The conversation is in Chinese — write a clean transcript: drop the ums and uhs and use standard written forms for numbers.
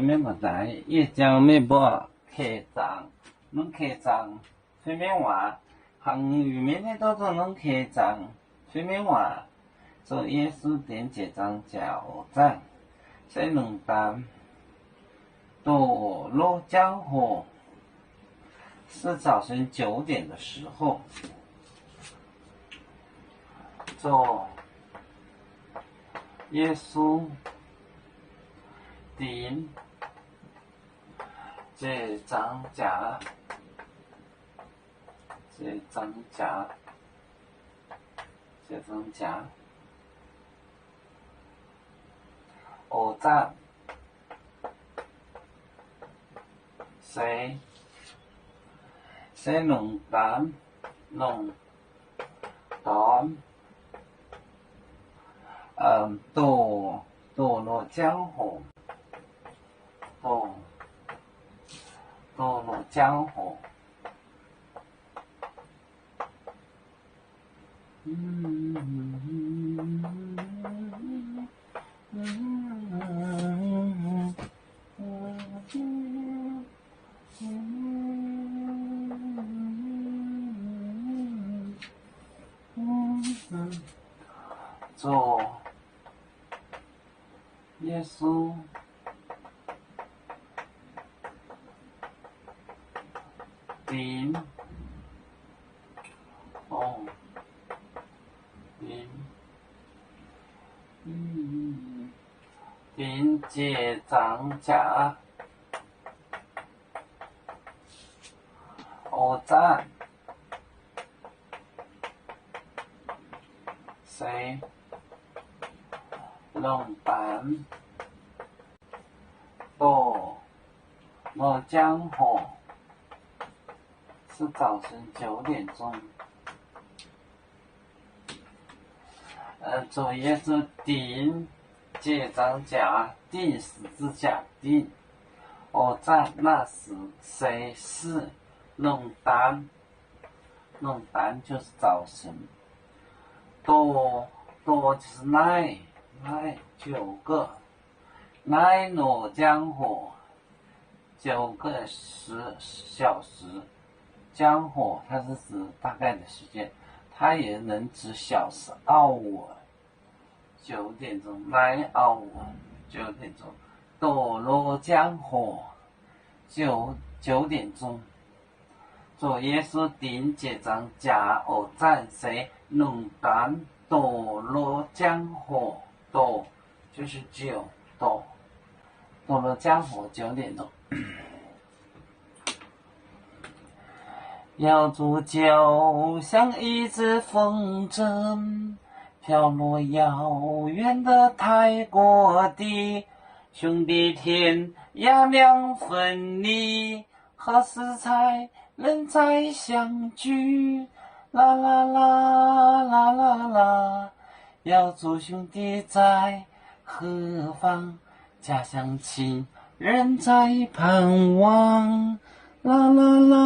免个在也将没不客栈，弄客栈，随便玩，行业面的都做弄客栈，随便玩，做夜市店结账交战，谁能担？堕落江湖，是早晨9点的时候，做耶稣店结账夹，我站谁能担弄担堕落江湖，堕落江湖，做耶稣店店结账夹，我站谁能担堕落江湖，是早晨9点钟。作业是定结账夹，定十字架定。我在那时谁是弄单就是早晨，多就是9个，落江湖9个小时，江湖它是指大概的时间，它也能指小时hour，9点钟9 hour 9点钟，堕落江湖9点钟，做耶稣店结账夹我站谁能担堕落江湖，堕就是9，堕落江湖9点钟。要煮酒像一只风筝，飘落遥远的泰国地，兄弟天涯两分离，何时才能再相聚？啦啦啦啦啦啦，要祝兄弟在何方，家乡亲人在盼望，啦啦啦。